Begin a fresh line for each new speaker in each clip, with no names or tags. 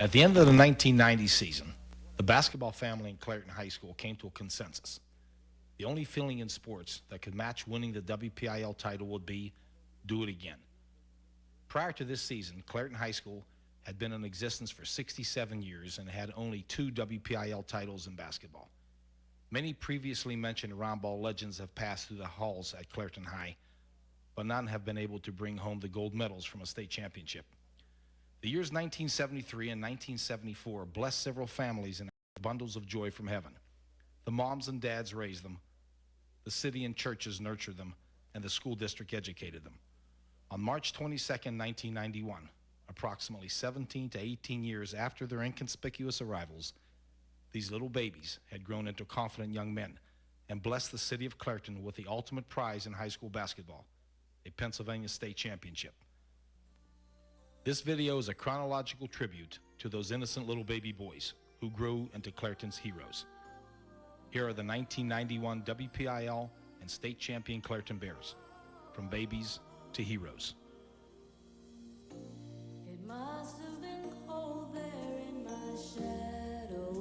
At the end of the 1990 season, the basketball family in Clairton High School came to a consensus. The only feeling in sports that could match winning the WPIL title would be do it again. Prior to this season, Clairton High School had been in existence for 67 years and had only 2 WPIL titles in basketball. Many previously mentioned round ball legends have passed through the halls at Clairton High, but none have been able to bring home the gold medals from a state championship. The years 1973 and 1974 blessed several families and bundles of joy from heaven. The moms and dads raised them, the city and churches nurtured them, and the school district educated them. On March 22, 1991, approximately 17 to 18 years after their inconspicuous arrivals, these little babies had grown into confident young men and blessed the city of Clairton with the ultimate prize in high school basketball, a Pennsylvania state championship. This video is a chronological tribute to those innocent little baby boys who grew into Clairton's heroes. Here are the 1991 WPIL and state champion Clairton Bears, from babies to heroes.
It must have been cold there in my shadow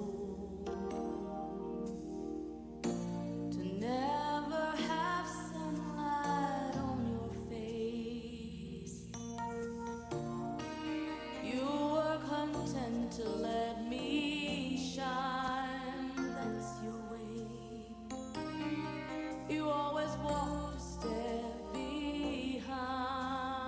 to never have sunlight on your face. You were content to let me shine, that's your way. You always walked a step behind.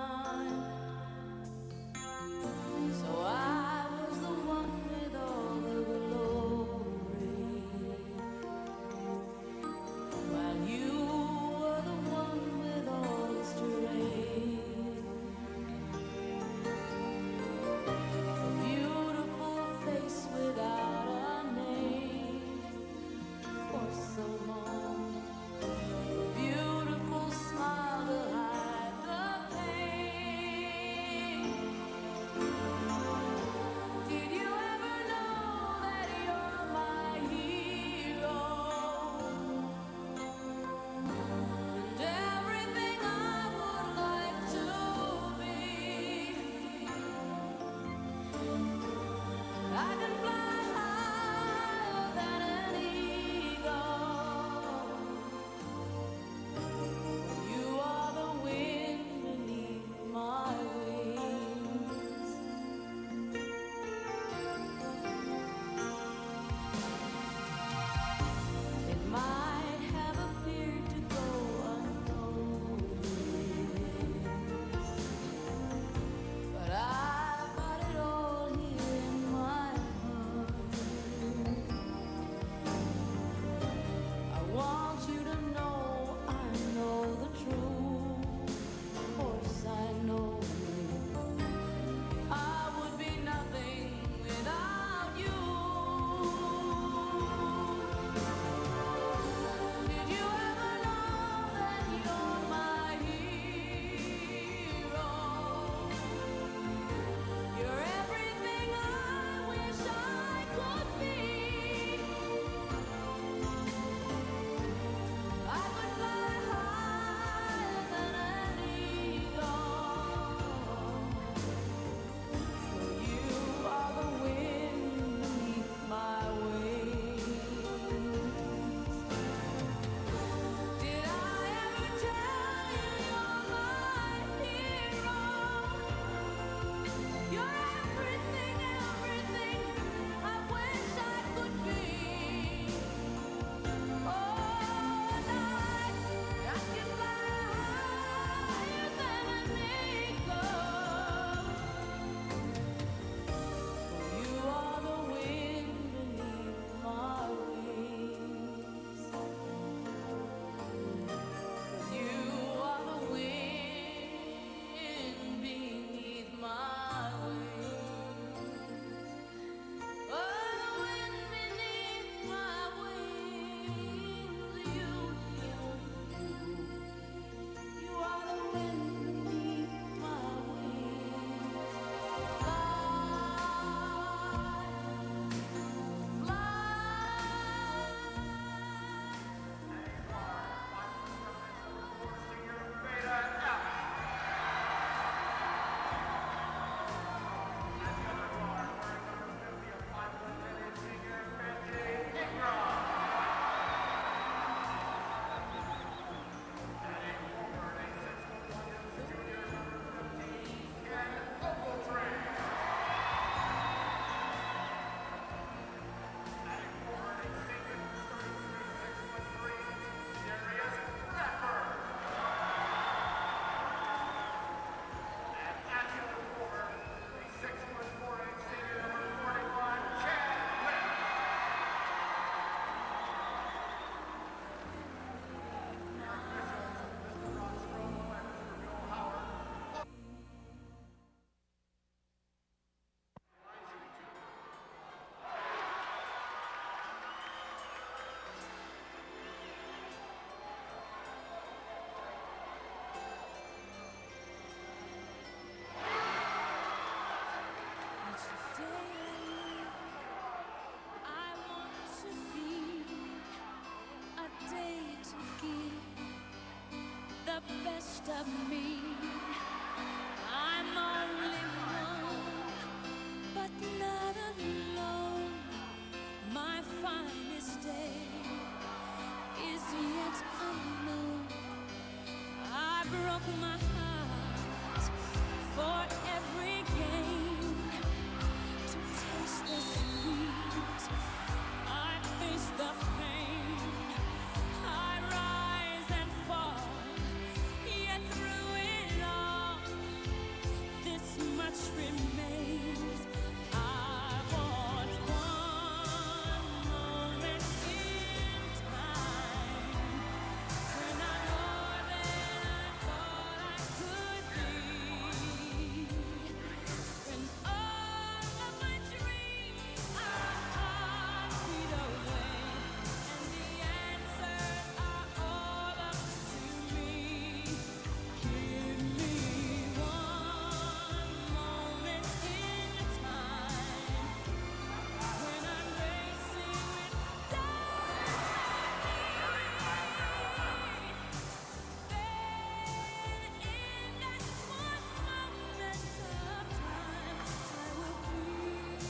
give the best of me. I'm only one, but not alone. My finest day is yet unknown. I broke my heart for every gain. To taste the sweet, I face the pain. I rise and fall, yet through it all, this much remains. I want one moment in time when I'm more than I thought I could be. When all of my dreams are heartbeat away, and the answers are all up to me. Give me one moment in time when I'm racing with destiny. Then in that one moment of time, I will feel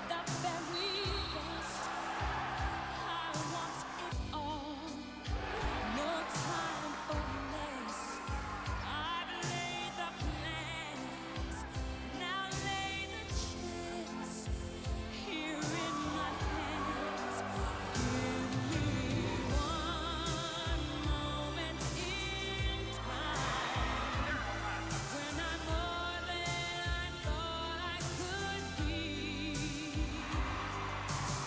the very best. I want it all, no time or less. I've laid the plans, now lay the chance here in my hands. Give me one moment in time when I'm more than I thought I could be.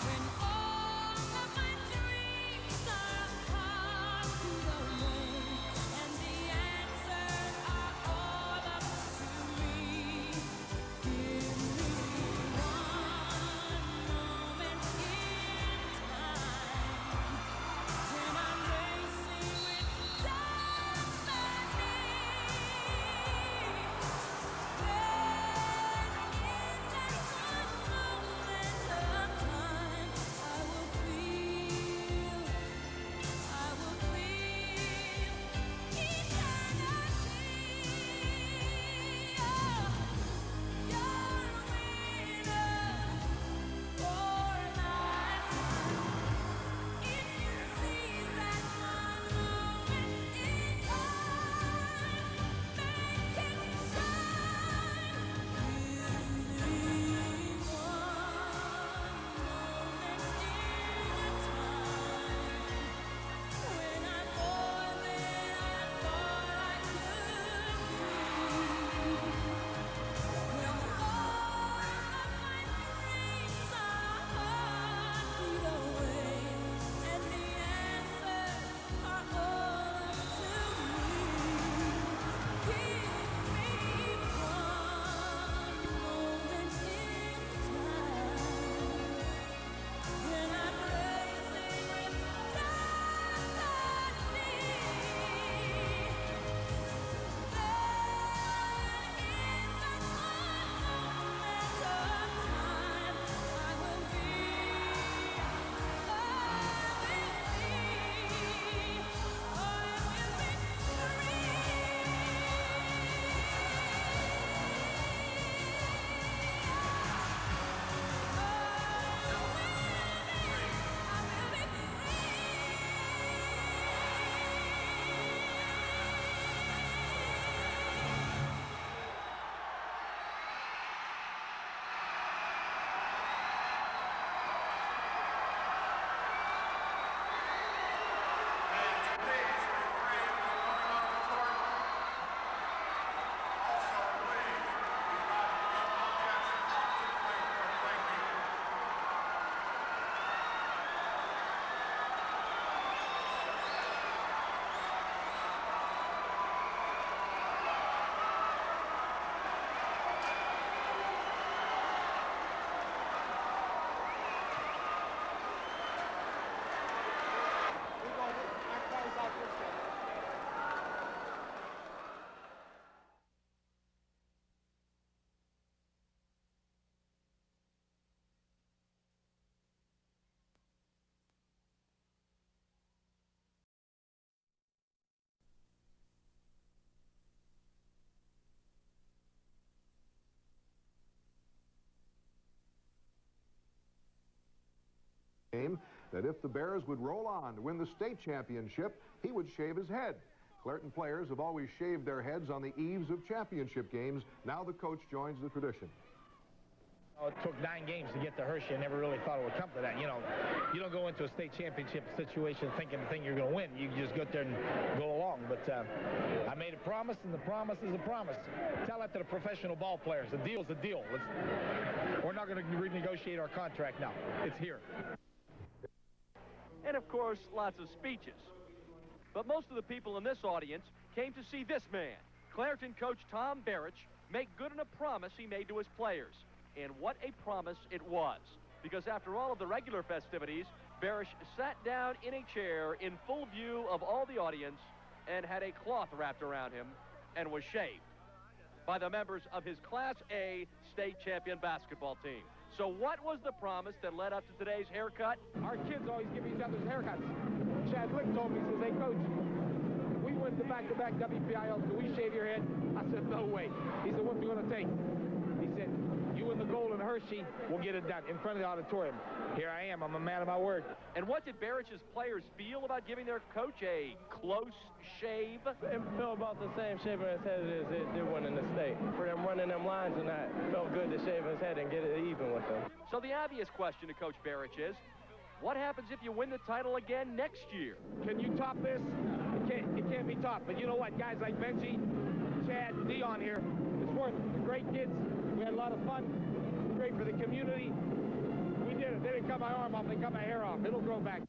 When all of my dreams are heartbeat away, and the answers are all up to me. Give me one moment in time when I'm racing with destiny.
that if the Bears would roll on to win the state championship, he would shave his head. Clairton players have always shaved their heads on the eves of championship games. Now the coach joins the tradition.
It took 9 games to get to Hershey. I never really thought it would come to that. You know, you don't go into a state championship situation thinking the thing you're going to win. You just go there and go along. But I made a promise, and the promise is a promise. Tell that to the professional ball players. The deal's a deal. We're not going to renegotiate our contract now. It's here.
And, of course, lots of speeches. But most of the people in this audience came to see this man, Clairton coach Tom Berich, make good on a promise he made to his players. And what a promise it was. Because after all of the regular festivities, Berich sat down in a chair in full view of all the audience and had a cloth wrapped around him and was shaved by the members of his Class A state champion basketball team. So what was the promise that led up to today's haircut?
Our kids always give each other's haircuts. Chad Lick told me, he says, hey, Coach, if we win the back-to-back WPILs, can we shave your head? I said, no way. He said, what's it going to take? He said, you win the gold in Hershey, we'll get it done in front of the auditorium. Here I am. I'm a man of my word.
And what did Berich's players feel about giving their coach a close shave?
It felt about the same shaving his head as it did winning the state. For them running them lines and that, it felt good to shave his head and get it even with them.
So the obvious question to Coach Berich is, what happens if you win the title again next year?
Can you top this? It can't be topped. But you know what? Guys like Benji, Chad, Dion here, it's worth it. They're great kids. We had a lot of fun. It's great for the community. We did it. They didn't cut my arm off. They cut my hair off. It'll grow back.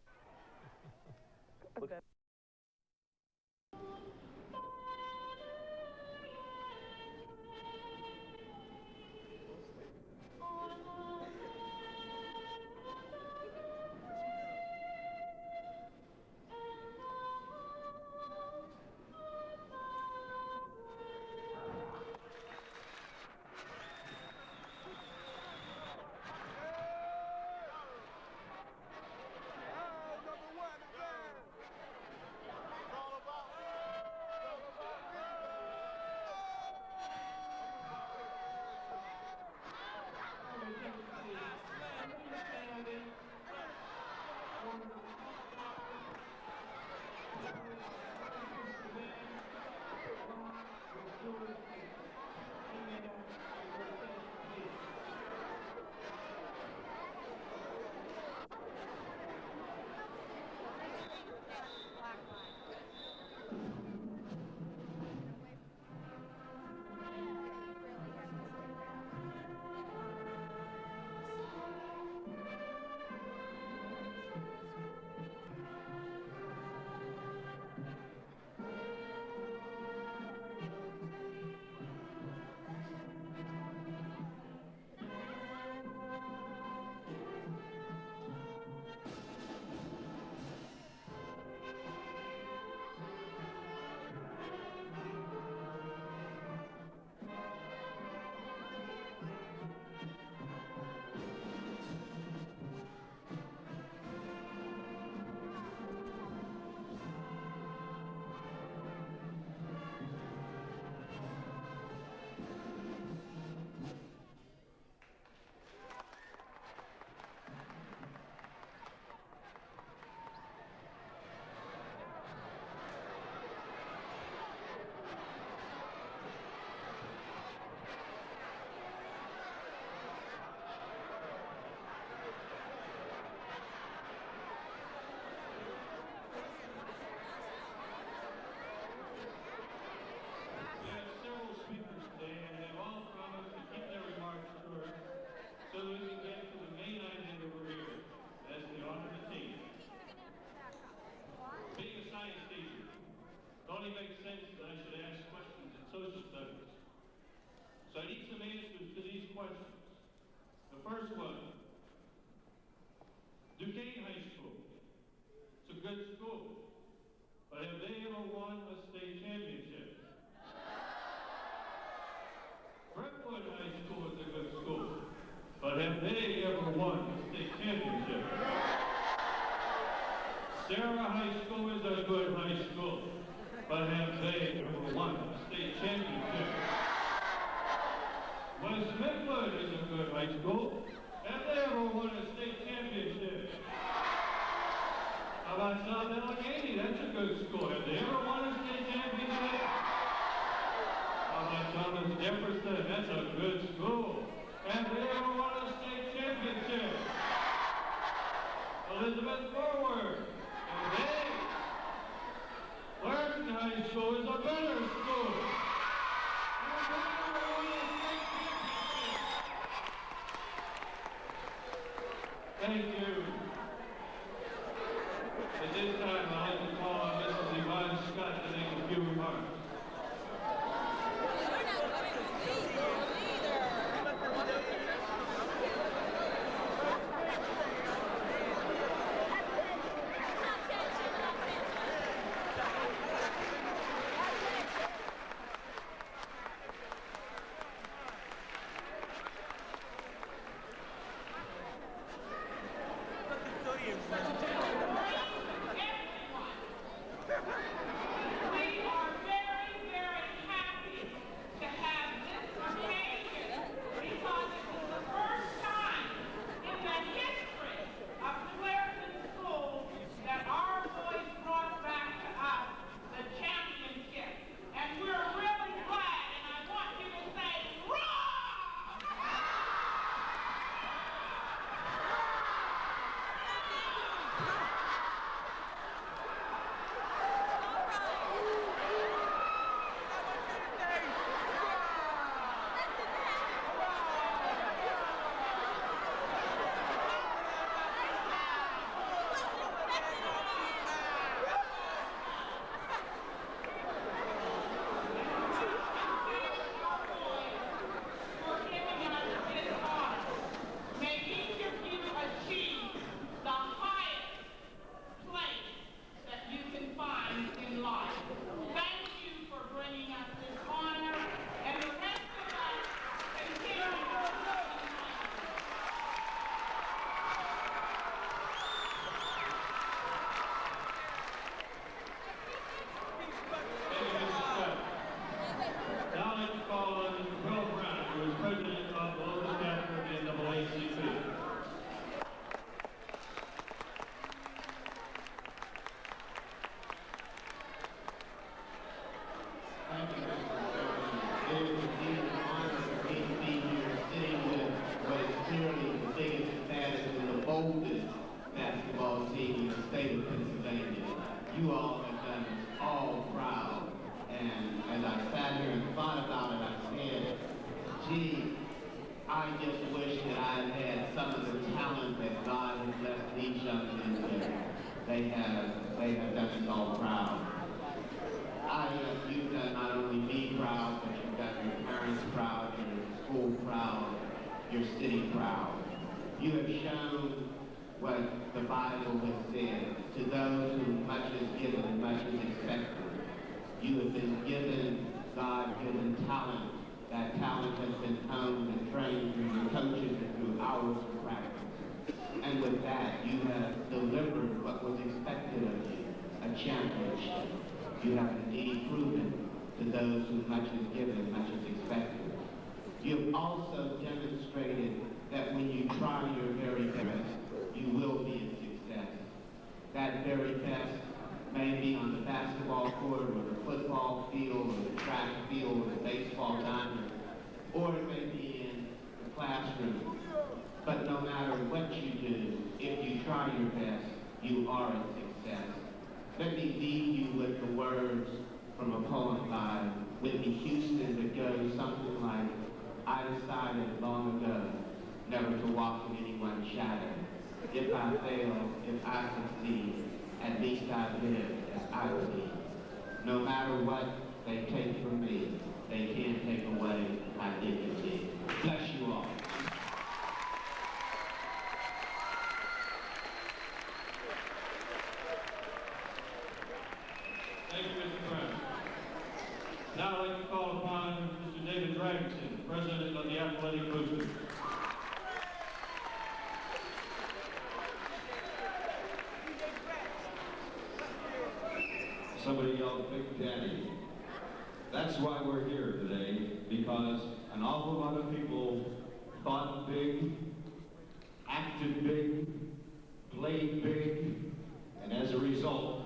So I need some answers to these questions. The first one, Duquesne High School. It's a good school, but have they ever won a state championship? Brentwood High School is a good school, but have they ever won a state championship? Sarah High School is a good high school, but have they ever won a state championship? West Midler is a good high school. Have they ever won a state championship? good. That's a good school. And they ever won a state championship. Elizabeth forward. And they, Clairton High School is a better school. And they ever won a state championship. Thank you. At this time, I'd like to call on Mrs. Yvonne Scott to make a few remarks.
You all have done us all proud, and as I sat here and thought about it, I said, gee, I just wish that I had some of the talent that God has blessed each of them with. They have done us all proud. You've done not only me proud, but you've done your parents proud, your school proud, your city proud. You have shown what the Bible has said. To those whom much is given, much is expected. You have been given God-given talent. That talent has been honed and trained through your coaches and through hours of practice. And with that, you have delivered what was expected of you, a championship. You have indeed proven to those whom much is given, much is expected. You have also demonstrated that when you try your very best, you will be a success. That very best may be on the basketball court or the football field or the track field or the baseball diamond, or it may be in the classroom. But no matter what you do, if you try your best, you are a success. Let me leave you with the words from a poem by Whitney Houston that goes something like, I decided long ago never to walk in anyone's shadow. If I fail, if I succeed, at least I live as I believe. No matter what they take from me, they can't take away my dignity. Bless you all.
Thank you, Mr. Brown. Now I'd like to call upon Mr. David Dragonson, President of the Athletic Boosters.
Somebody yelled Big Daddy. That's why we're here today, because an awful lot of people thought big, acted big, played big, and as a result,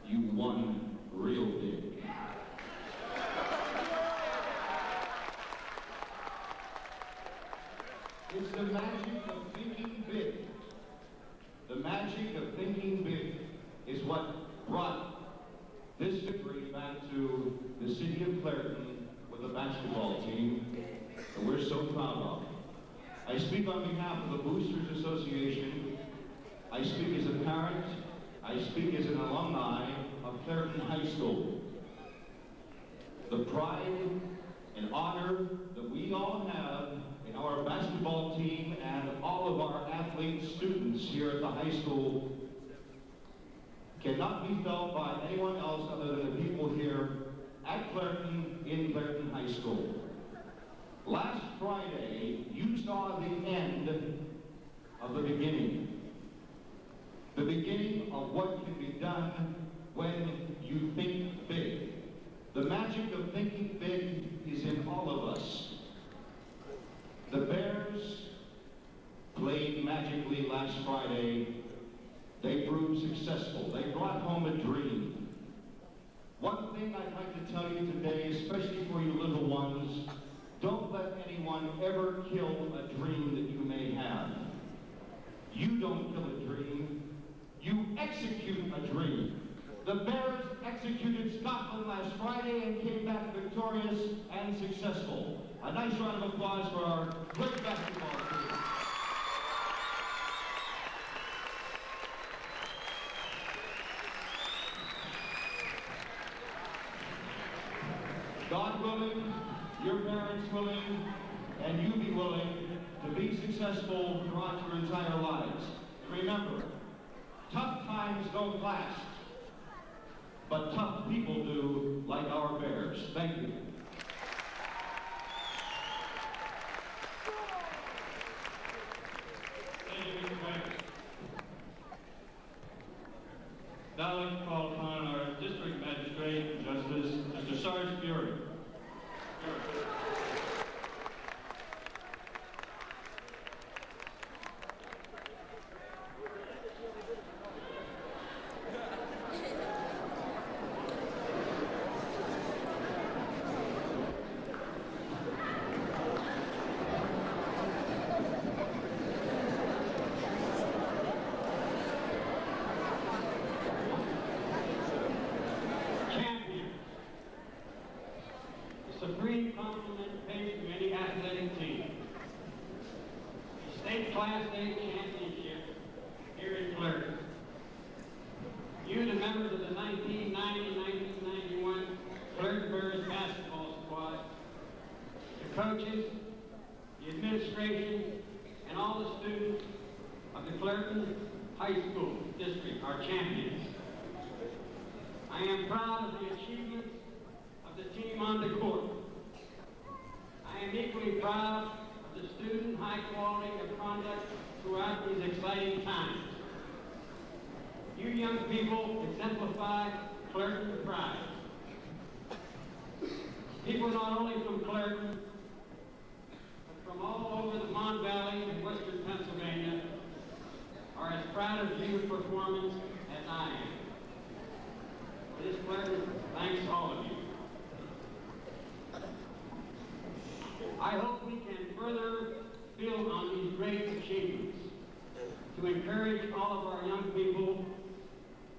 you won real big. Clairton with a basketball team that we're so proud of. I speak on behalf of the Boosters Association. I speak as a parent. I speak as an alumni of Clairton High School. The pride and honor that we all have in our basketball team and all of our athlete students here at the high school cannot be felt by anyone else other than the people here at Clairton in Clairton High School. Last Friday, you saw the end of the beginning. The beginning of what can be done when you think big. The magic of thinking big is in all of us. The Bears played magically last Friday. They proved successful. They brought home a dream. One thing I'd like to tell you today, especially for you little ones, don't let anyone ever kill a dream that you may have. You don't kill a dream. You execute a dream. The Bears executed Scotland last Friday and came back victorious and successful. A nice round of applause for our great basketball team. God willing, your parents willing, and you be willing to be successful throughout your entire lives. Remember, tough times don't last, but tough people do, like our Bears. Thank you.
Thank you, Mr. Berich. Now I'd like to call upon our District Magistrate and Justice, Mr. Sarge Berich. Supreme compliment paid to any athletic team. State Class A championship here in Clairton. You, the members of the 1990-1991 Clairton Bears basketball squad, the coaches, the administration, and all the students of the Clairton High School District are champions. I am proud of the achievements of the team on the court. I am equally proud of the student high quality of conduct throughout these exciting times. You young people exemplify Clairton pride. People not only from Clairton, but from all over the Mon Valley and western Pennsylvania are as proud of your performance as I am. For this, Clairton thanks all of you. I hope we can further build on these great achievements to encourage all of our young people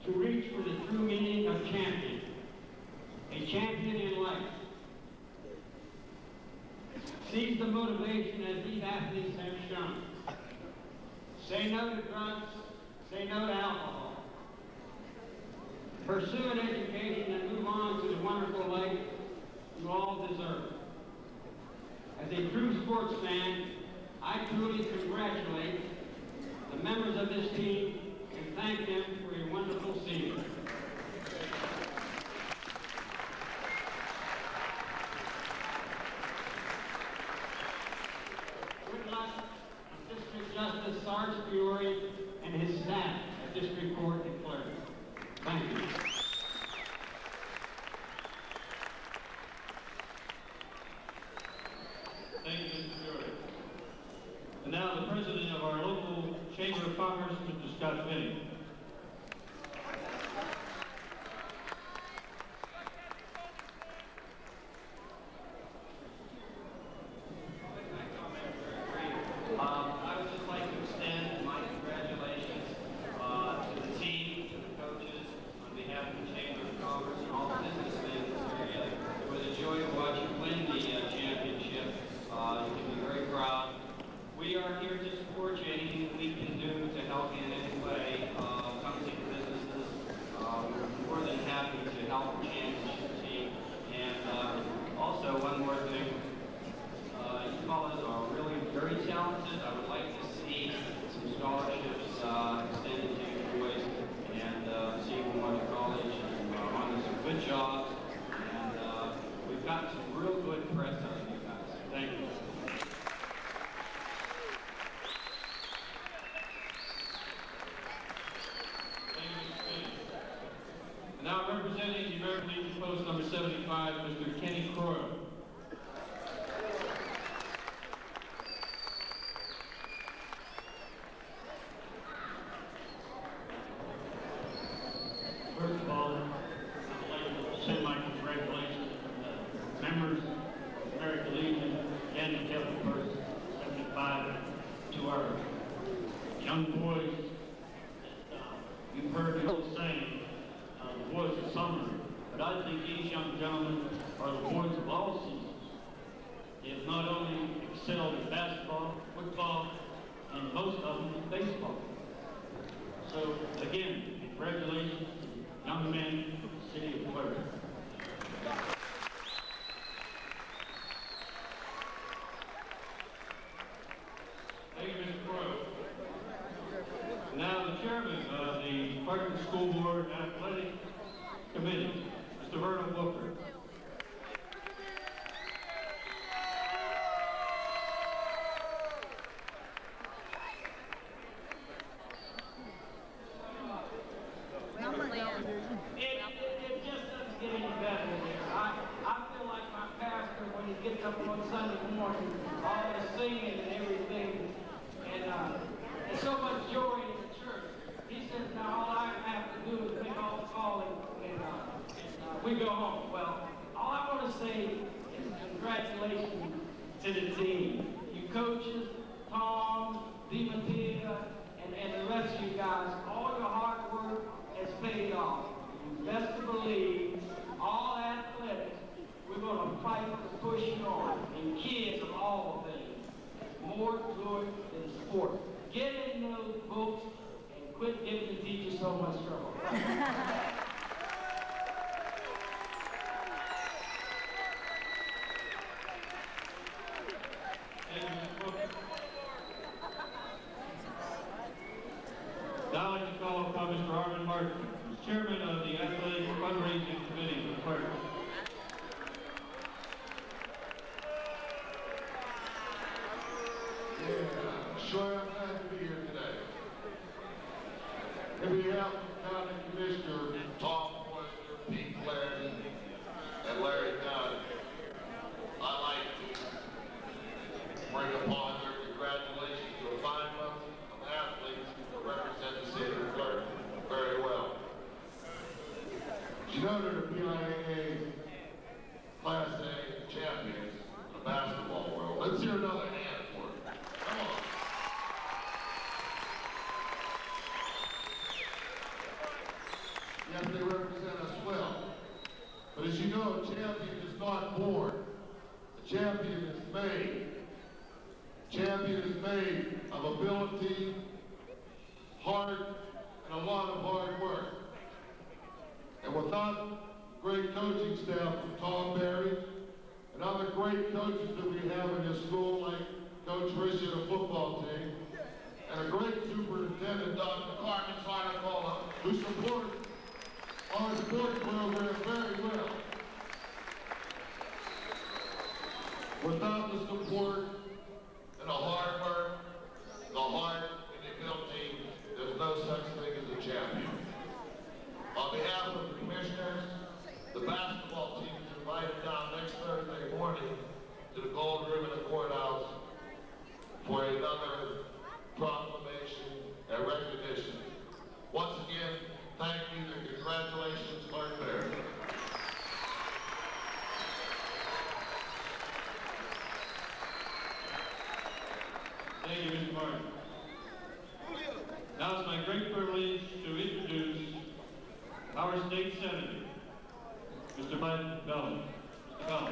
to reach for the true meaning of champion, a champion in life. Seize the motivation as these athletes have shown. Say no to drugs, say no to alcohol. Pursue an education and move on to the wonderful life you all deserve. As a true sports fan, I truly congratulate the members of this team and thank them for a wonderful season. Good luck to District Justice Sarge Fiore and his staff at District Court in Clairton. Thank you. Thank you, Mr. Berich. And now the president of our local Chamber of Commerce, Mr. Scott Whitney.
I would just like to extend my congratulations to the team, to the coaches, on behalf of the Chamber of Commerce and all the businessmen in this area for the joy
gotten some real good press out of you guys. Thank you. Now representing the American Legion post number 75, Mr. Kenny Croyle.
First of all, I'd like to send my congratulations to the members of the American Legion, Danny Kelly first, 75, to our young boys. You've heard the old saying, the boys of summer, but I think these young gentlemen are the boys of all seasons. They have not only excelled in basketball, football, and most of them in baseball. So again, congratulations to the young men from the city of Clairton.
Thank you, Mr. Croyle. Now the chairman of the Clairton School Board Athletic Committee, Mr. Vernon Booker.
It just doesn't get any better than this. I feel like my pastor when he gets up on Sunday morning, all the singing and everything, and there's so much joy in the church. He says, now all I have to do is make all the calling, and we go home. Well, all I want to say is congratulations to the team. You coaches, Tom, DiMattia, and the rest of you guys, all your hard work has paid off. Best to believe, all athletics, we're going to fight to push you on. And kids of all things, more to it than sport. Get in those books and quit giving the teachers so much trouble.
Now I'd like to call upon Mr. Arvin Martin, who's chairman of the Athletic Fundraising Committee for Clairton.
Yeah, sure I'm glad to be here today. On behalf of County Commissioner Tom Wester, Pete Clairton, and Larry Dunn, I'd like to bring upon their congratulations to a fine bunch of athletes who represent the city of Clairton very well. You know they're the BIAA Class A champions of the basketball world. Let's hear another hand for it. Come on. Yes, they represent us well. But as you know, a champion is not born. A champion is made. A champion is made of ability, heart, and a lot of hard work. And without the great coaching staff of Tom Berich and other great coaches that we have in this school, like Coach Rich and the football team, and a great superintendent, Dr. Carmen Sarnacola, who supports our sports program very well. Without the support and the hard work, the heart, and the ability, there's no such thing as a champion. On behalf of the commissioners, the basketball team is invited down next Thursday morning to the Gold Ribbon Courthouse for another proclamation and recognition. Once again, thank you and congratulations, Clark Bear.
Thank you, Mr. Martin. Now it's my great privilege to introduce our state senator, Mr. Bette. Mr. Belle.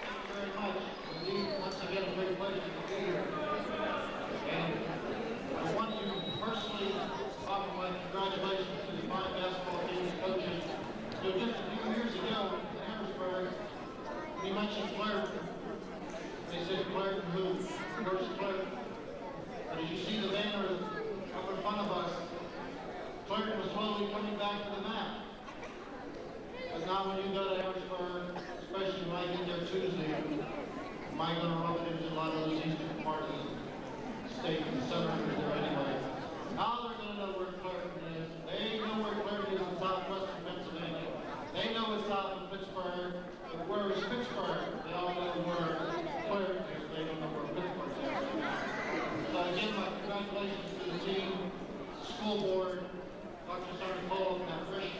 Thank you very much. Indeed, once again, a great pleasure to be here. And I want to personally offer my congratulations to the fine basketball team's coaches. So just a few years ago in Harrisburg, when you mentioned Clairton, they said Clairton who? First Clairton. But as you see the banner up in front of us, slowly coming back to the map. But now when you go to Harrisburg, especially when I get there Tuesday, am I going to run into a lot of those eastern parts of the state and southerners there anyway? Now they're going to know where Clairton is. They know where Clairton is in southwestern Pennsylvania. They know it's south of Pittsburgh. But where is Pittsburgh? They all know where Clairton is. They don't know where Pittsburgh is. So again, my congratulations to the team, school board, Dr. Sergeant Cole, and Rich,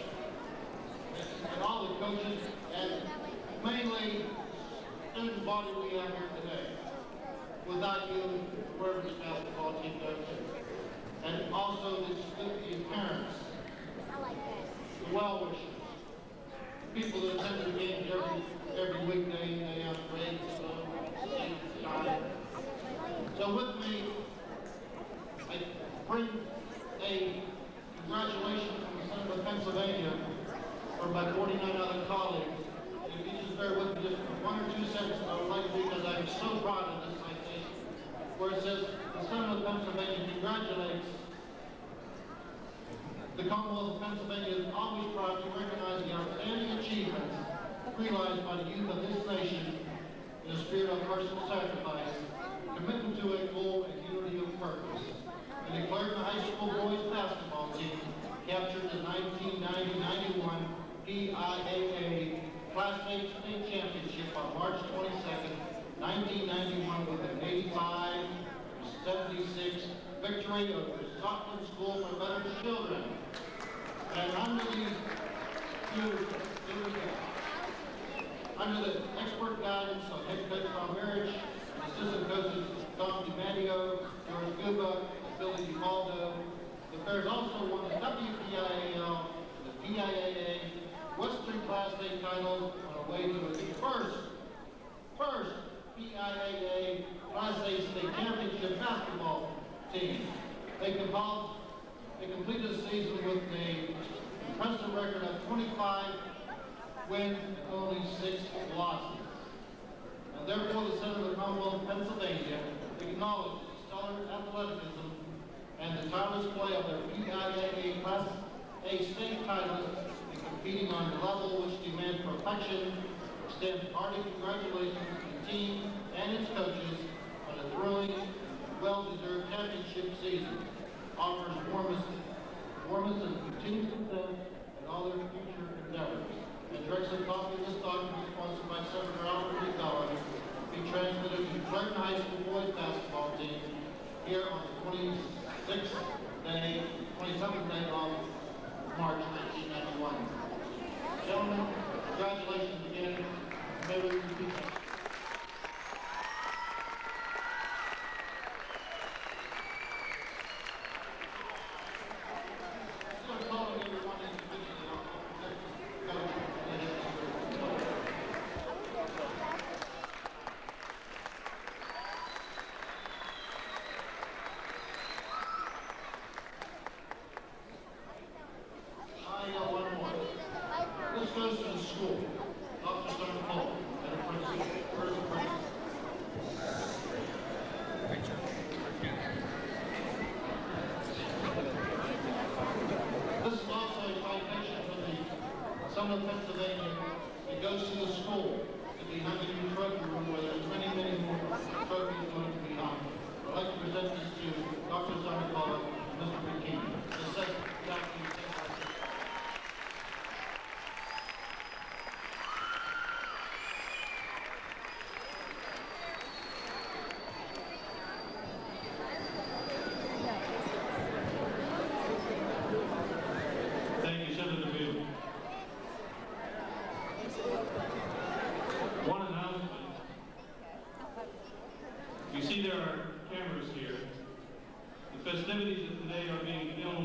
and all the coaches, and mainly student body we have here today. Without you, wherever this basketball team goes. And also the parents, the well-wishers, people that attend the games every weekday, they have grades, so with me, I bring a congratulations from the Senate of Pennsylvania from my 49 other colleagues. If you just bear with me just for 1 or 2 seconds, I would like to, because I am so proud of this citation, where it says, the Senate of Pennsylvania congratulates the Commonwealth of Pennsylvania is always proud to recognize the outstanding achievements realized by the youth of this nation in a spirit of personal sacrifice, commitment to a goal and unity of purpose. And the Clairton High School boys basketball team captured the 1990-91 PIAA Class A State Championship on March 22nd, 1991 with an 85-76 victory over the Stockton School for Better Children. And under the expert guidance of head coach Berich, assistant coaches Tom DiMatteo, George Guba, and Billy DiMaldo, the Bears also won the WPIAL, the PIAA, Western Class A titles on a way to the first PIAA Class A State Championship basketball team. They completed the season with an impressive record of 25 wins and only 6 losses. And therefore, the Senate of the Commonwealth of Pennsylvania acknowledges the stellar athleticism and the tireless play of their PIAA Class A state titles in competing on a level which demands perfection. Extends hearty congratulations to the team and its coaches on a thrilling, well-deserved championship season. Offers warmest and continued success in all their future endeavors. And directs a copy of this document sponsored by Senator Albert Midler be transmitted to Clairton High School boys basketball team here on the 27th day of March 1991. Gentlemen, congratulations again. May we repeat that. Of Pennsylvania, it goes to the school to be hung in the trophy room where there's many, many more trophies going to be hung. I'd like to present this to Dr. Sergeant Cole and Mr. McKee. This says exactly the same.
Thank you, Senator Bill. One announcement. You see there are cameras here. The festivities of today are being filmed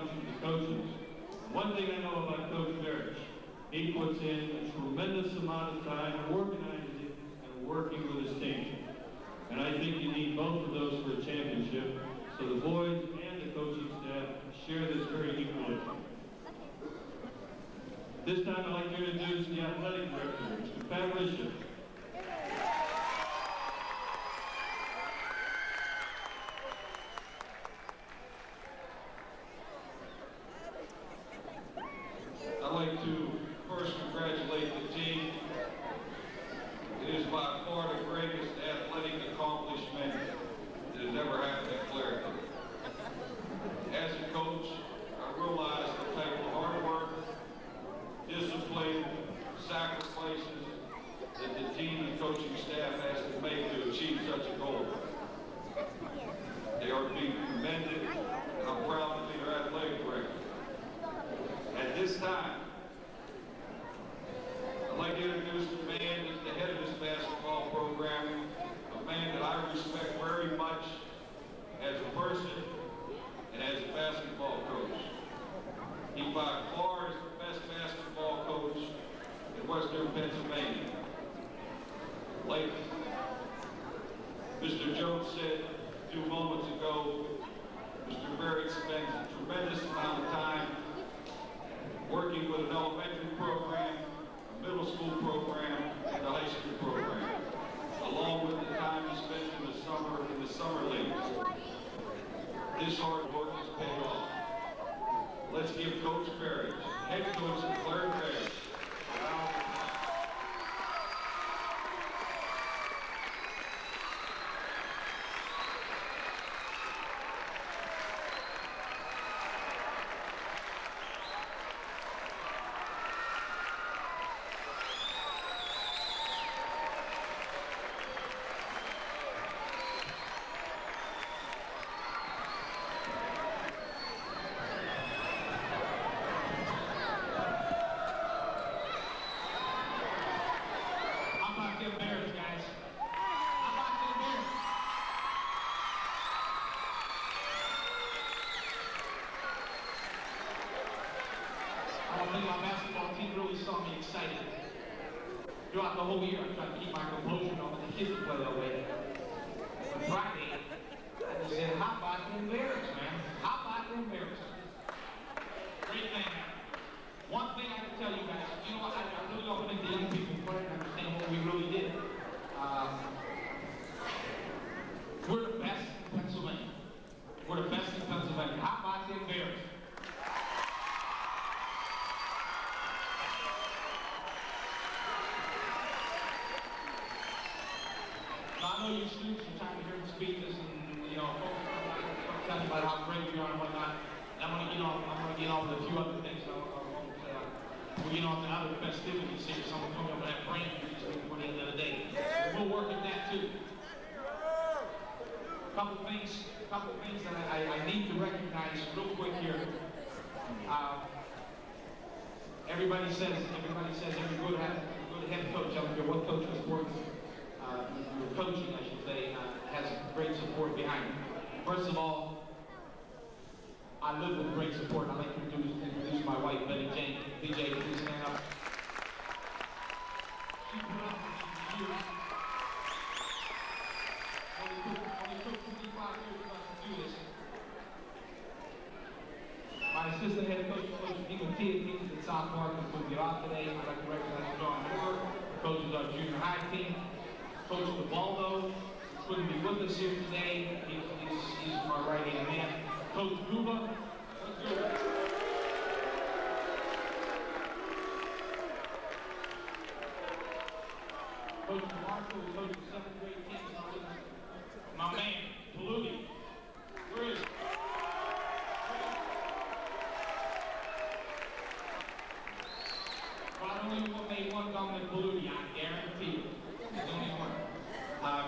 comes from the coaches. One thing I know about Coach Berich, he puts in a tremendous amount of time organizing and working with his team. And I think you need both of those for a championship, so the boys and the coaching staff share this very equally. This time I'd like to introduce the athletic director, Mr. Berich. I'd like to first congratulate the team. It is by far the greatest athletic accomplishment that has ever happened at Clairton. As a coach, I realize the type of hard work, discipline, sacrifices that the team and coaching staff has to make to achieve such a goal. They are being commended, and I'm proud to be their athletic director. At this time, I'd like to introduce the man that's the head of this basketball program, a man that I respect very much as a person and as a basketball coach. He by far is the best basketball coach in Western Pennsylvania. Like Mr. Jones said a few moments ago, Mr. Berich spends a tremendous amount of time working with an elementary program, a middle school program, and a high school program, along with the time he spends in the summer leagues. This hard work has paid off. Let's give Coach Berich, head coach of Clairton Bears, a round of applause.
My basketball team really saw me excited. Throughout the whole year, I tried to keep my composure and all the kids to play that way. On Friday, I just said, how about them Berich, man? How about them Berich? Great thing. One thing I can tell you guys, you know what, I really don't think the young people play and understand what we really did. We're the best in Pennsylvania. We're the best in Pennsylvania. How about them Berich? I know you students are trying to hear the speeches and, you know, folks are telling you about how great we are and whatnot. And I'm going to get on with a few other things. We'll get on to other festivities here. Someone coming up with that brain freeze before the end of the day. We'll work at that too. Couple things that I need to recognize real quick here. Everybody says every good head coach, I don't care what coach is working. Your coaching, I should say, has great support behind it. First of all, I live with great support. I'd like to introduce my wife, Bette. DJ, please stand up. She put up for years. Only took 55 years for us to do this. My assistant head coach, Coach Bette, at South Park, is going to get off today. I'd like to recognize John Moore, coaches our junior high team. Coach Waldo couldn't be with us here today. He's our right-hand man. Coach Guba. Coach Marshall, who coaches 7th grade teams. My man, Paludi. Where is he? Not only will made one Dominic Paludi, I guarantee you. There's only one.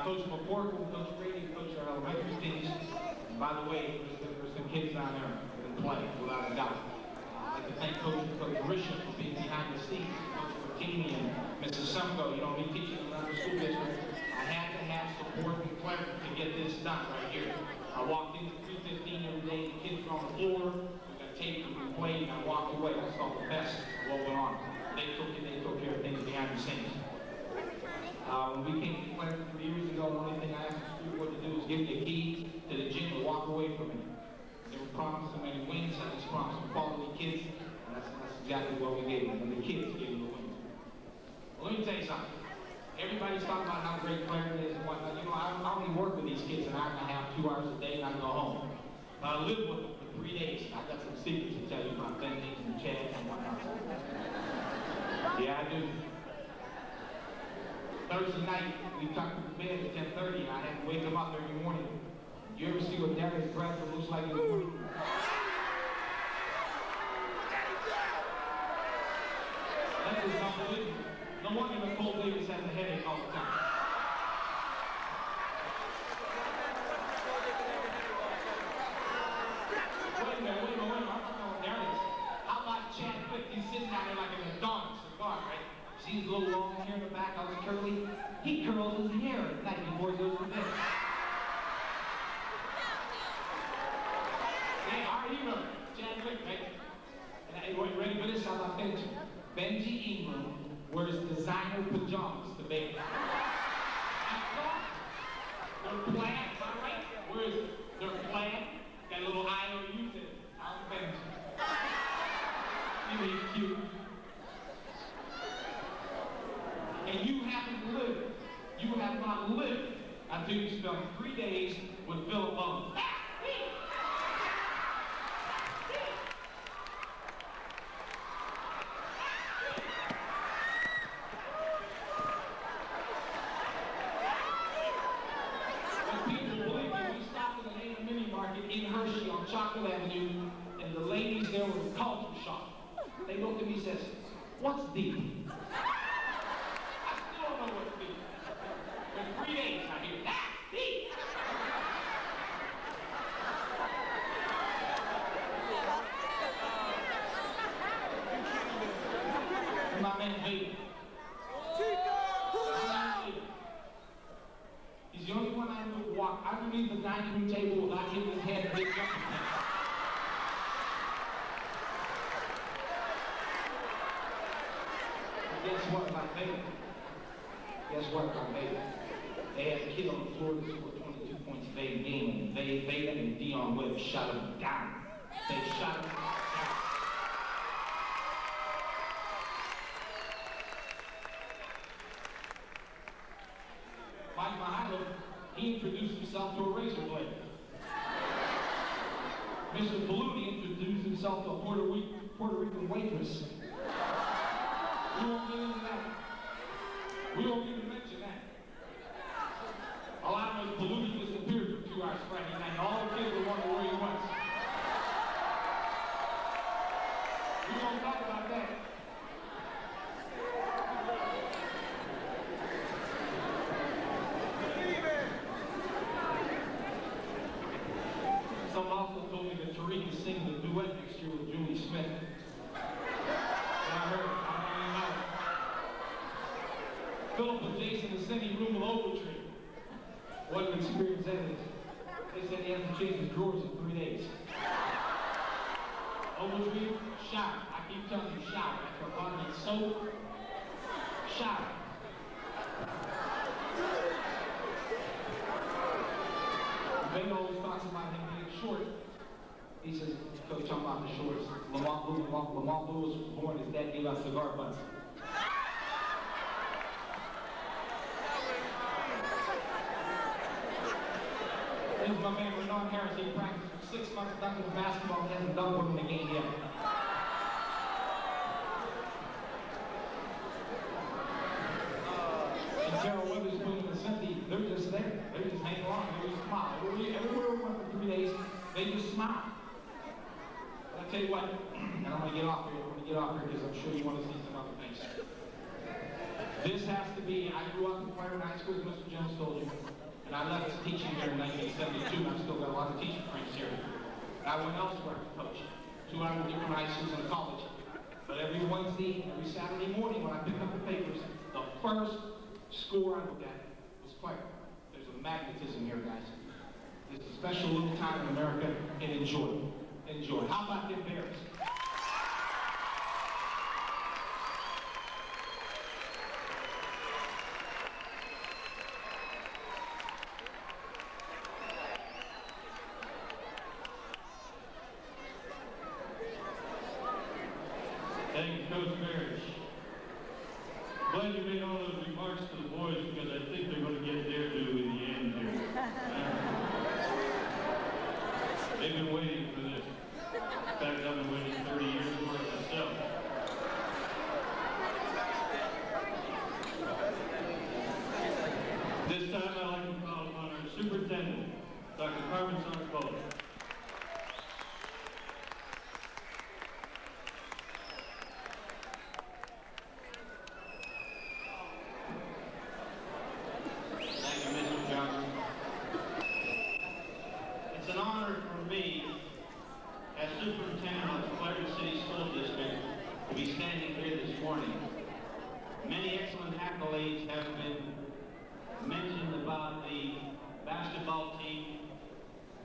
Coach McCork, Coach Brady, Coach our elementary teams. And by the way, there's some kids down there that can play, without a doubt. I'd like to thank Coach Berich for being behind the scenes, Coach Whitney and Mrs. Sumko. You know, me teaching around the school district, I had to have support and Clairton to get this done right here. I walked in at 3:15 every day, the kids are on the floor. We've got tape and we played, and I walked away. I saw the best of what went on. They took care of things behind the scenes. When we came to Clairton 3 years ago, the only thing I asked the school board to do was give me a key to the gym and walk away from it. They were promising many wins, I just promised them quality kids, and that's exactly what we gave them, and the kids gave them the wins. Well, let me tell you something. Everybody's talking about how great Clairton is and whatnot. You know, I only work with these kids an hour and a half, 2 hours a day, and I go home. But I live with them for 3 days. I got some secrets to tell you about Bette and Chad and whatnot. Yeah, I do. Thursday night, we tucked to bed at 10:30, and I had to wake them up every morning. You ever see what Darius Bradford looks like in the morning? That is unbelievable. No wonder Nicole Davis has a headache all the time. Wait a minute. I'm not going Darius. How about Chad Quick? He's sitting down there like in a dog cigar, right? See his little long hair in the back, all his curly? He curls his hair at night before he goes to bed. Hey, our hero, Chad Quick, right? And you ready for this? How about Benji? Benji Ingram wears designer pajamas to bed. They're plaid, am I right? Whereas they're plaid, got a little IOU to it. I'm Benji. You ain't cute. And you haven't lived. You have not lived until you spent 3 days with Philip Lowe. Chocolate Avenue, and the ladies there were culture shocked. They looked at me and says, "What's deep?" I still don't know what's deep. For 3 days I hear, "That's deep!" And my man Bette. He's the only one I ever walk underneath the dining room table without hitting his head and big jumping. Guess what, my baby? Guess what, my baby? They had a kid on the floor that scored 22 points a game, and they and Dion Webb shot him down. They shot him down. Mike Mahalo, he introduced himself to a razor blade. Mr. Paludi introduced himself to a Puerto Rican waitress. We won't get into that. We won't even mention that. All I know is Paludi disappeared for 2 hours Friday night. All the kids were wondering where he was. We won't talk about that. Someone also told me that Tariq is singing a duet next year with Julie Smith. And I heard it. Philip and Jason is sending room with Ogletree. What an experience that is. They said he has to change his drawers in 3 days. Ogletree, shower. I keep telling you, shower. After a body is soap, shower. Ben always talks about him being short. He says, Coach, I'm about the shorts. Lamont Lewis was born, his dad gave us cigar butts. Here's my man Renan Harris. He practiced for 6 months dunking the basketball and hasn't done one in the game yet. And Carol Witherspoon and Cynthia, they're just there. They're just hanging along. They just smile. Everywhere we went for 3 days, they just smile. But I tell you what, and I'm going to get off here. Because I'm sure you want to see some other things. This has to be, I grew up in Clairton High School, as Mr. Jones told you. And I left teaching here in 1972, and I've still got a lot of teaching friends here. I went elsewhere to coach, 200 different high schools and college. But every Wednesday, every Saturday morning when I picked up the papers, the first score I looked at was Clairton. There's a magnetism here, guys. It's a special little time in America, and enjoy it.
enjoy. How about them Bears? Thank you, Coach Berich. Glad you made all those remarks to the boys because I think they're going to get their due in the end here. They've been waiting for this. In fact, I've been waiting 30 years for it myself. This time I'd like to call upon our superintendent, Dr. Carmen Sarkola. It's an honor for me, as superintendent of the Clairton City School District, to be standing here this morning. Many excellent accolades have been mentioned about the basketball team.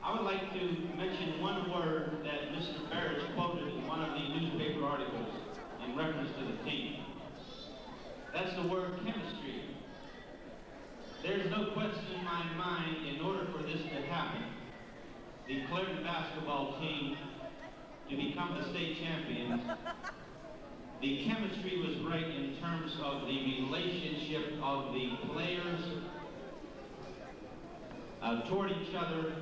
I would like to mention one word that Mr. Berich quoted in one of the newspaper articles in reference to the team. That's the word chemistry. There's no question in my mind, in order for this to happen, the Clairton basketball team to become the state champions, the chemistry was right in terms of the relationship of the players toward each other,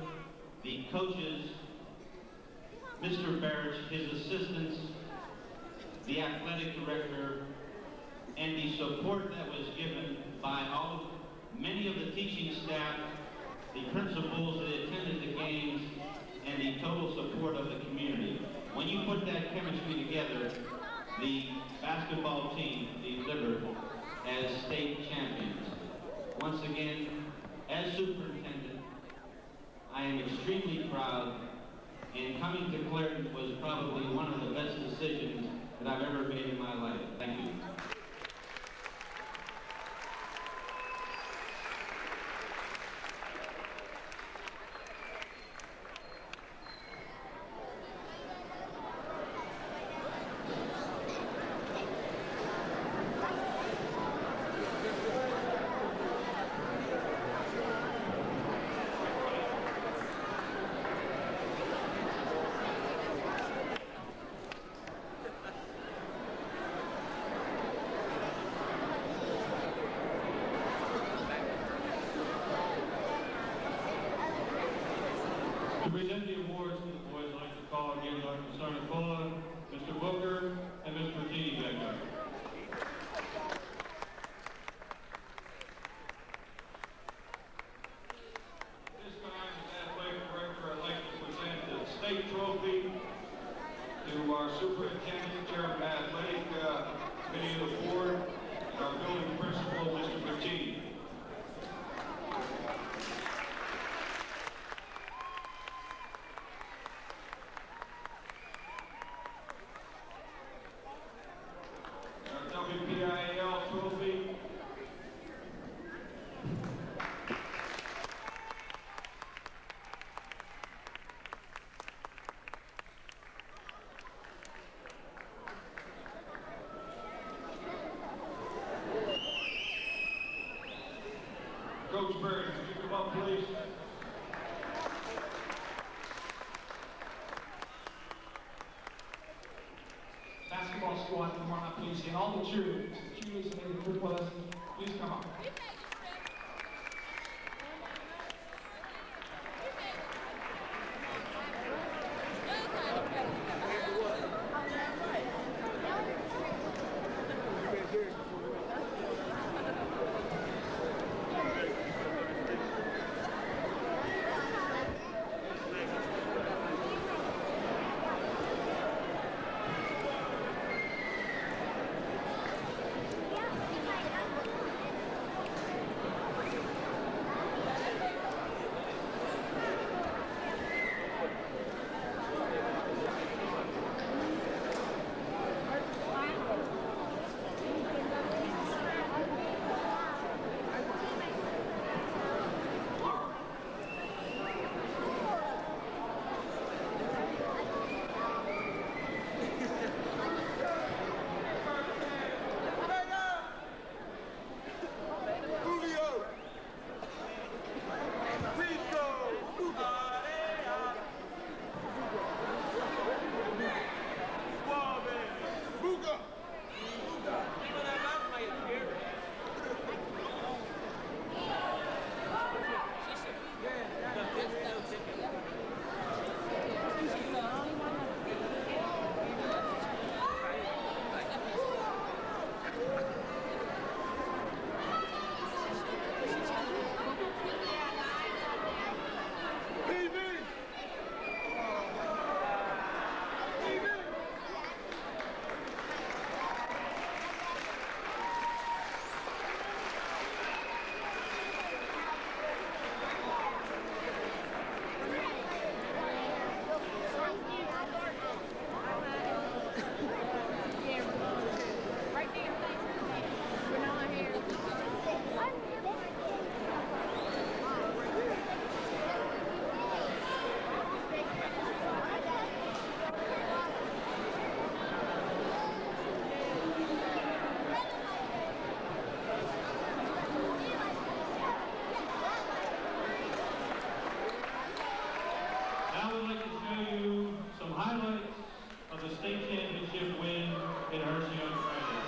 the coaches, Mr. Berich, his assistants, the athletic director, and the support that was given by many of the teaching staff, the principals that attended the games, and the total support of the community. When you put that chemistry together, the basketball team delivered as state champions. Once again, as superintendent, I am extremely proud, and coming to Clairton was probably one of the best decisions that I've ever made in my life. Thank you. To present the awards to the boys, I'd like to call again Dr. Sarnacola, Mr. Booker, and Ms. Martini back there. This time, as athletic director, I'd like to present the state trophy to our superintendent, chairman of the athletic committee of the board, and our building principal, Mr. Martini. WPIAL trophy. Coach Berich, could you come up, please?
Basketball squad, come on up, please. And all the cheerleaders that made the trip with us, please come up.
show you some highlights of the state championship win in Hershey on Friday.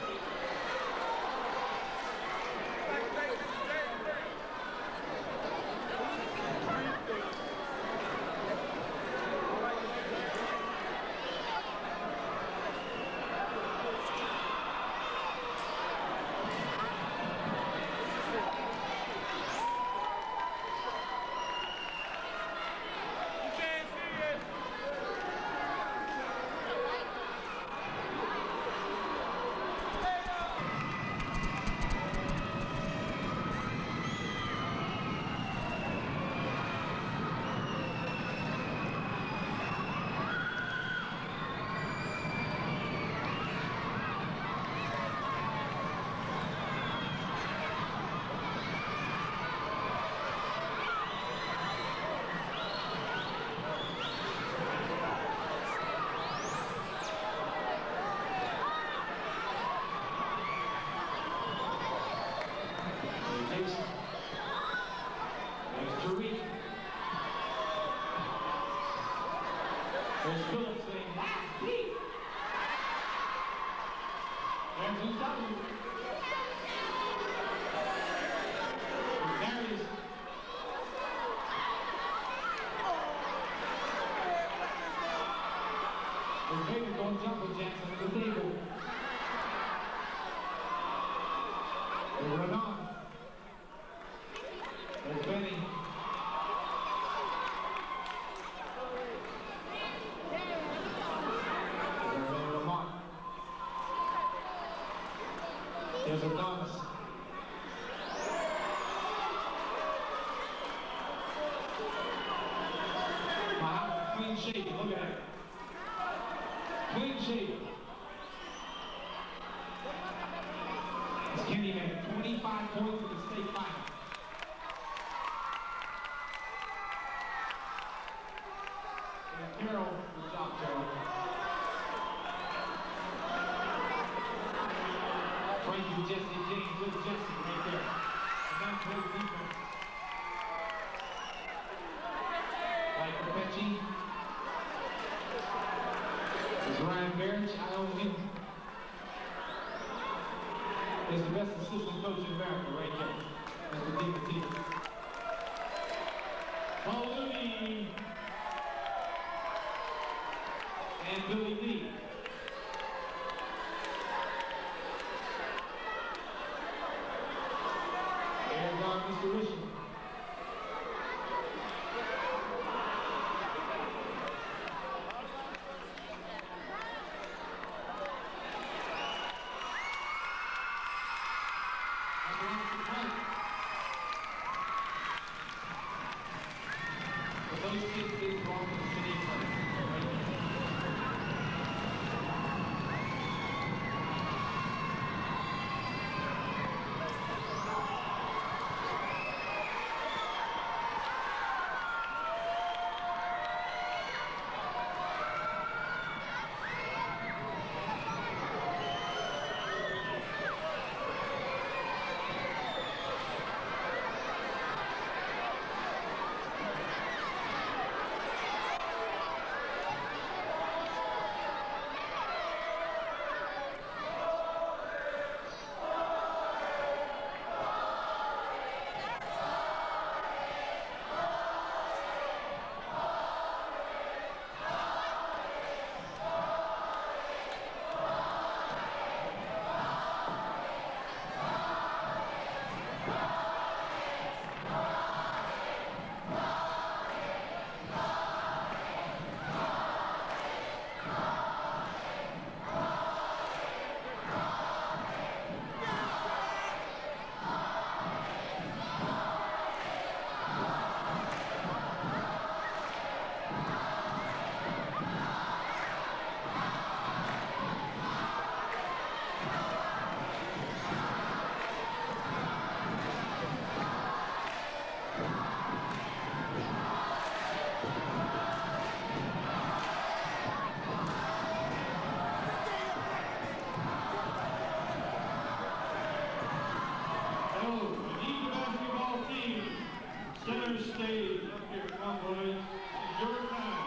There's a Thomas. Wow, clean shape, look at it. Clean shape. This Kenny had 25 points in the state final. And Carroll, good job, Carroll. Thank you, Jesse James. Good Jesse right there. And then great defense. Like Bette. There's Ryan Berich. I own him. He's the best assistant coach in America right there. That's the deep team. Paul Looney. And Billy Lee. Mr. Richard. Those kids did wrong in the city. Center stage, up here, come on boys, it's your time.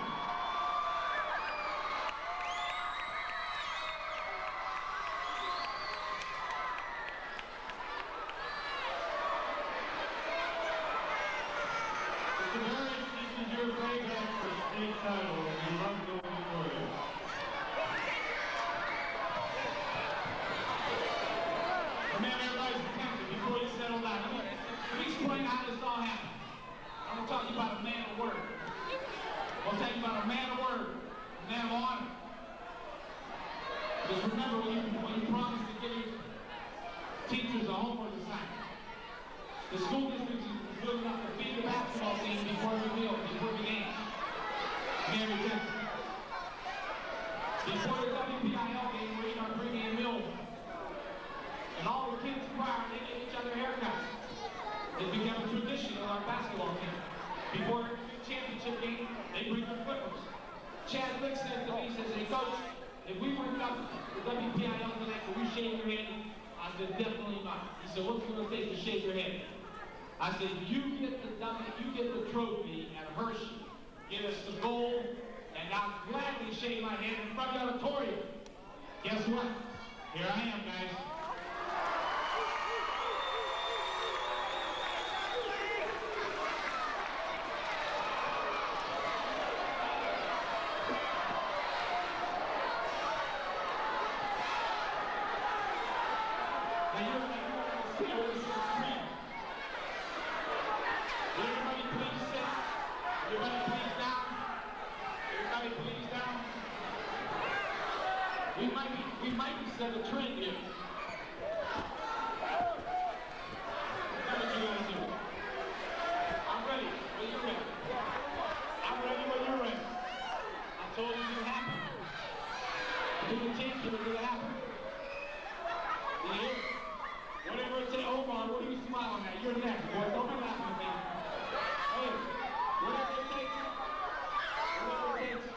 way back for state title, and you love going to Warriors. Remember, everybody's attention before you settle down. Let me explain how this all happened. I'm going to talk to you about a man of word. I'm going to tell you about a man of word, a man of honor. Just remember when you promise to give your teachers a homework assignment. The school district is good enough to feed the basketball team before every meal, before the game. Mary Jensen. Before the WPIL game, we eat our pregame meal. And all the kids prior, they give each other haircuts. It became a tradition of our basketball team. Before every championship game, they bring their clippers. Chad Lick said to me, he says, hey, Coach, if we went up the WPIL tonight, could we shave your head? I said, definitely not. He said, what's it going to take to shave your head? I said, you get the trophy at Hershey, get us the gold, and I'll gladly shave my head in front of the auditorium. Guess what? Here I am, guys. We might be set a trend here. That's what you gotta do. I'm ready when you're ready. I'm ready when you're ready. I told you it happened. Do the chance to it happen. You hear? Whatever it takes. Omar, what are you smiling at? You're next, boy. Don't be laughing at me. Hey, whatever it takes. Whatever it takes.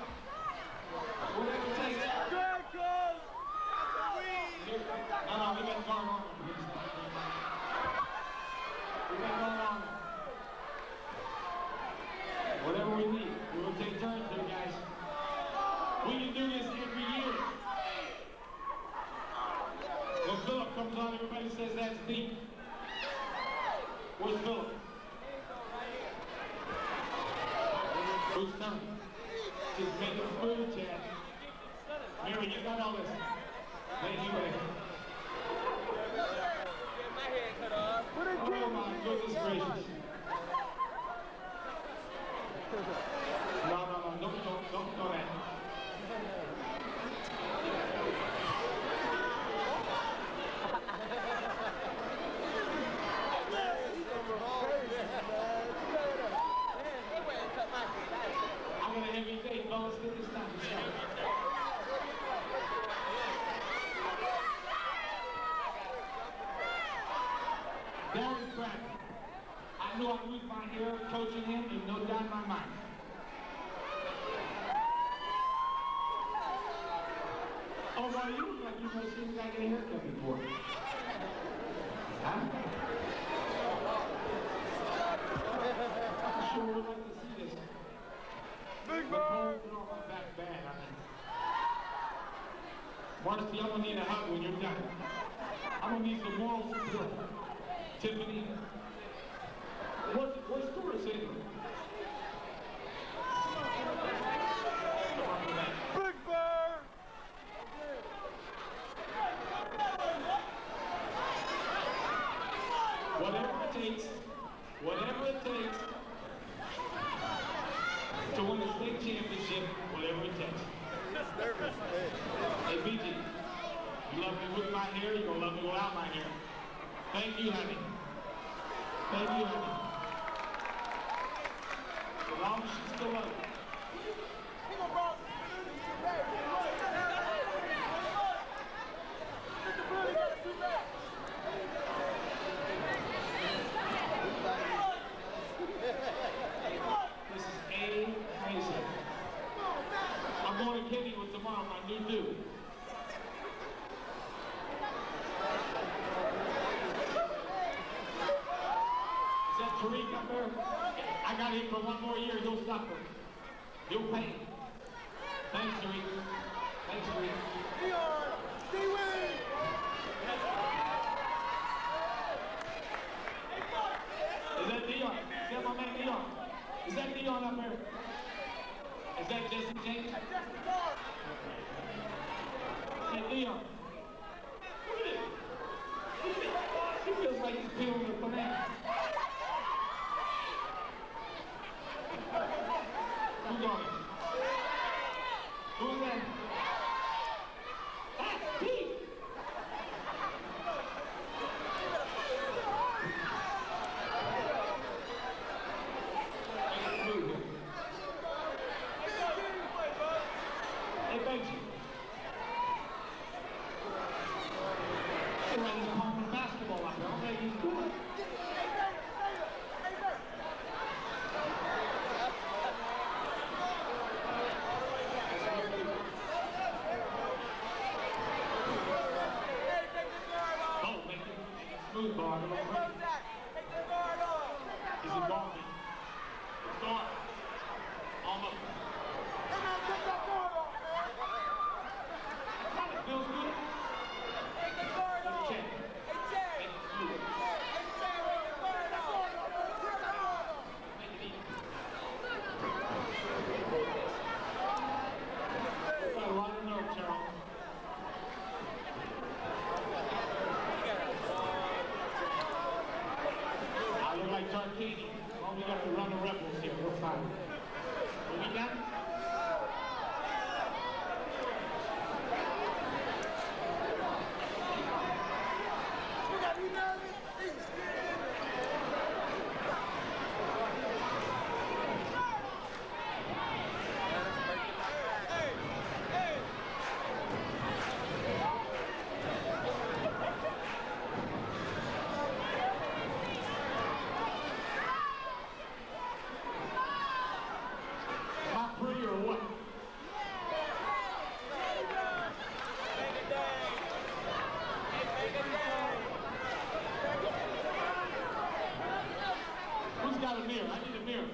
Whatever it takes. No, we got guard on. We got guard on. Whatever we need, we will take turns here, guys. We can do this every year. When Philip comes on, everybody says that's deep. Where's Philip? Who's turn? Just make it smooth, Chad. Mary, you got all this. Anyway. Oh my goodness gracious. No, don't go that. I got a heavy day, fellas. Get this time to show. Berich, I knew I'd lose my hair coaching him, and no doubt in my mind. Oh, well, you look like you've never seen a guy get a haircut before. Huh? I sure would like to see this. Big Bird! My back bad. Marcy, I'm going to need a hug when you're done. I'm going to need some moral support. Tiffany, what's Doris in? Big Bird! Whatever it takes to win the state championship, whatever it takes. Hey, BG, you love me with my hair, you're going to love me without my hair. Thank you, honey. Thank you, honey. As long as she's still up. This is A. Mason. I'm going to Kennywood tomorrow, my new dude. Tariq up there, I got him for one more year. He'll suffer. He'll pay. Thanks, Tariq. Thanks, Tariq. Dion! Stay with! Is that Dion? Is that my man Dion?
Is that Leon up there? Is that Jesse James? Hey, Leon. Look at it. Look at it. He feels like he's peeling a banana. Who's on it? Who's that? That's Pete. Hey, Benji. They're ready to pump the basketball up there. I'm ready to do it. Oh, make it smooth ball. He's a guard. He's guard. Almost. Feels good. Check. Got a lot of nerve, Charles. I look like Tarkini. Well, we got to run the rebels here. We're fine. Will we done? Not pretty or what? Who's got a mirror? I need a mirror.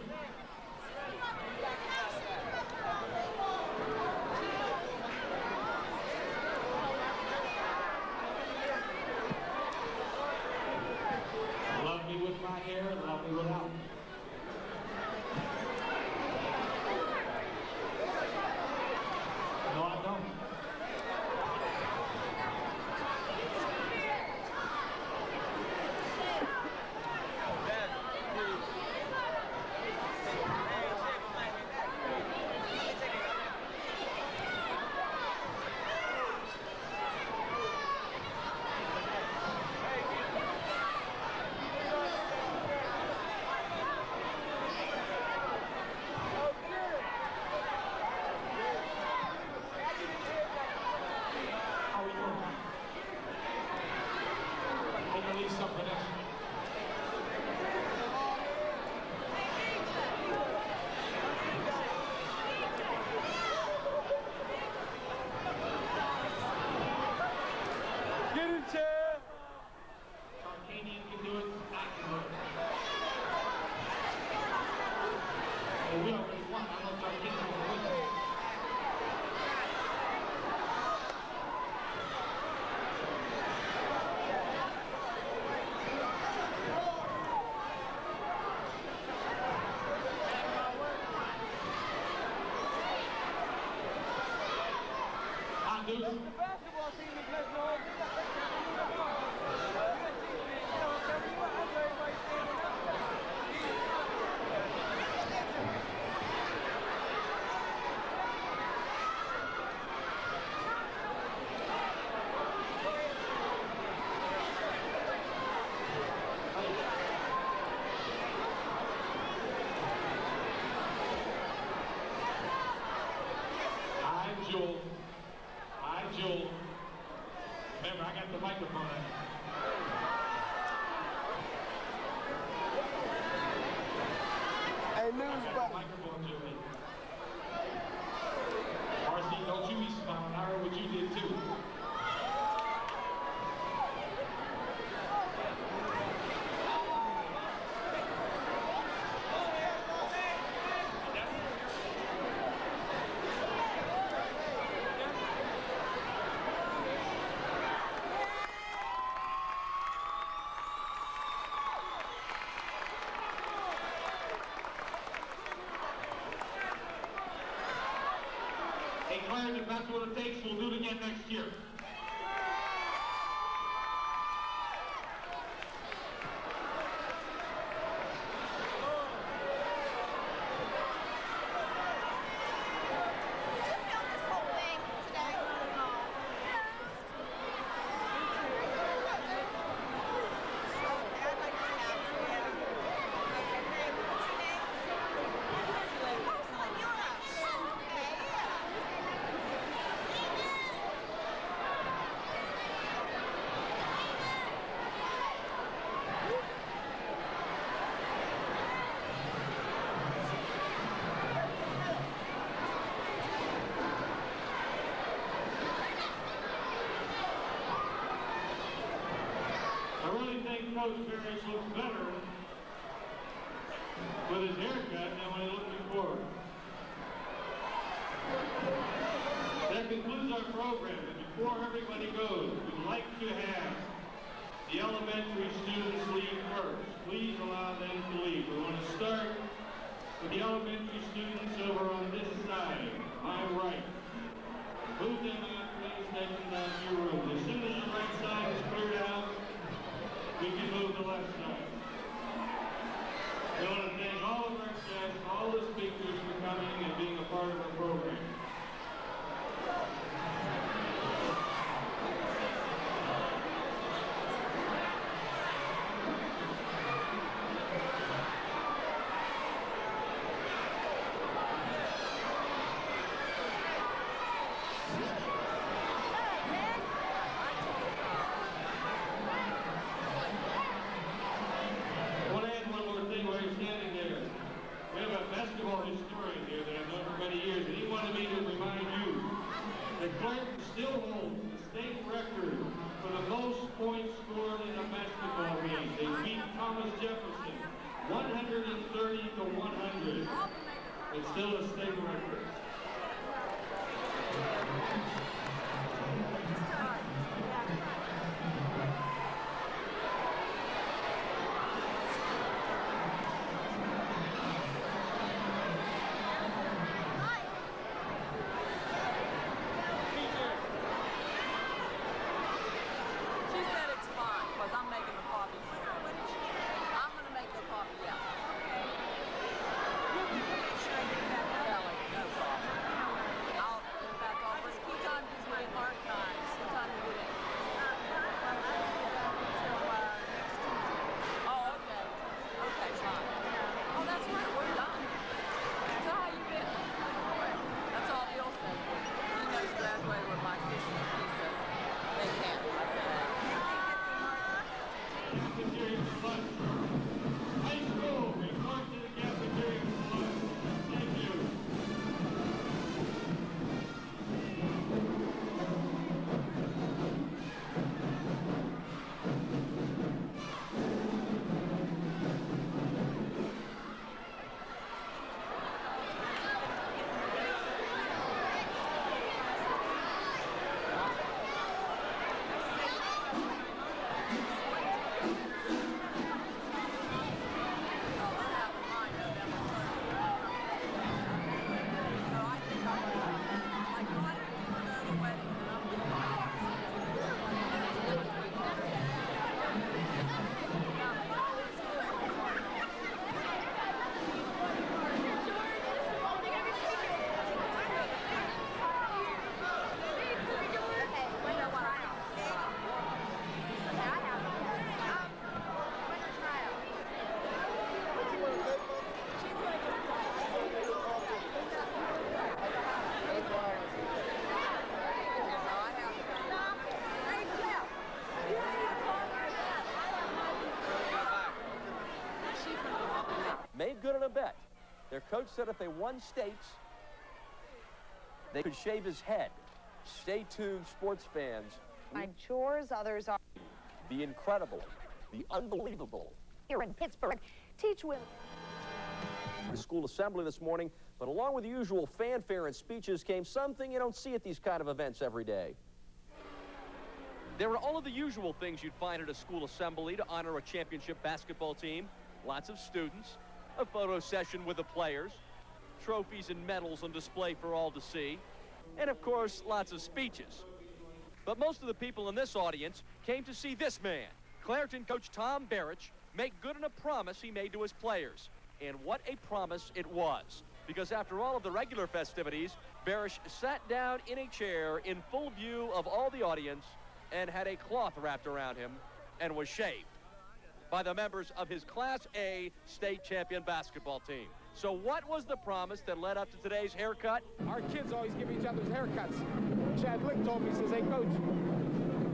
Love me with my hair, love me without. No, I don't. How we doing? They release something else.
Get in, chair.
Tarkanian can do it, I can do it. Well, we already won. I know Tarkanian will win. Dude.
The basketball team is letting the whole thing up.
Hi, Joel. Remember, I got the microphone.
Hey, news,
but microphone, Joey. RC, don't you be smiling. I heard what you did too.
Clairton, if that's what it takes, we'll do it again next year. I really think Coach Berich looks better with his haircut than when he looked before. That concludes our program. And before everybody goes, we'd like to have the elementary students leave first. Please allow them to leave. We want to start with the elementary students over on this side, my right. Move them out, please, take them down to your room. As soon as the right side is cleared out, we can move the left side. We want to thank all of our guests, all the speakers for coming and being a part of our program. I want to add one more thing while you're standing there. We have a basketball historian here that I've known for many years, and he wanted me to remind you that Clairton still holds the state record for the most points scored in a basketball game. They beat Thomas Jefferson 130 to 100. It's still a state record.
She said it's fine, because I'm making the coffee for her. I'm going to make the coffee, yeah. Kelly, no coffee. I'll get back off. Key time gives me a hard time. What time do you get in? Oh, okay. Okay, fine. Oh, that's right. We're done. So how you been? That's all Bill says. He knows graduated with my sister. He says they can't. I said,
Cafeteria for lunch. High school, report to the cafeteria for lunch. Thank you.
Made good on a bet. Their coach said if they won states, they could shave his head. Stay tuned, sports fans.
Find chores, others are
The incredible, the unbelievable.
here in Pittsburgh. Teach women.
The school assembly this morning, but along with the usual fanfare and speeches came something you don't see at these kind of events every day.
There were all of the usual things you'd find at a school assembly to honor a championship basketball team. Lots of students, a photo session with the players, trophies and medals on display for all to see. and of course, lots of speeches. But most of the people in this audience came to see this man, Clairton coach Tom Berich, make good on a promise he made to his players. And what a promise it was. Because after all of the regular festivities, Berich sat down in a chair in full view of all the audience and had a cloth wrapped around him and was shaved by the members of his Class A state champion basketball team. So what was the promise that led up to today's haircut?
Our kids always give each other's haircuts. Chad Lick told me, he says, hey, Coach,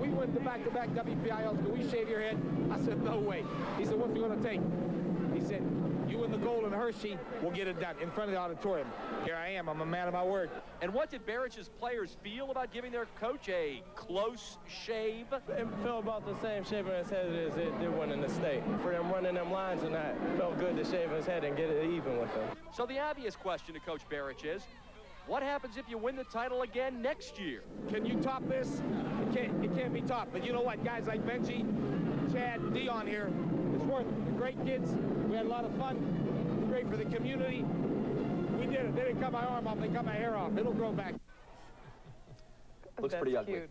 we went to back-to-back WPILs. Can we shave your head? I said, no way. He said, what's it going to take? He said, you and the Golden Hershey will get it done in front of the auditorium. Here I am. I'm a man of my word.
And what did Berich's players feel about giving their coach a close shave?
It felt about the same shaving his head as it did one in the state. For them running them lines and that, it felt good to shave his head and get it even with him.
So the obvious question to Coach Berich is, what happens if you win the title again next year?
Can you top this? It can't be topped. But you know what? Guys like Benji, Chad, Dion here, it's worth it. They're great kids. We had a lot of fun. It's great for the community. We did it. They didn't cut my arm off. They cut my hair off. It'll grow back.
Looks pretty ugly.
Cute.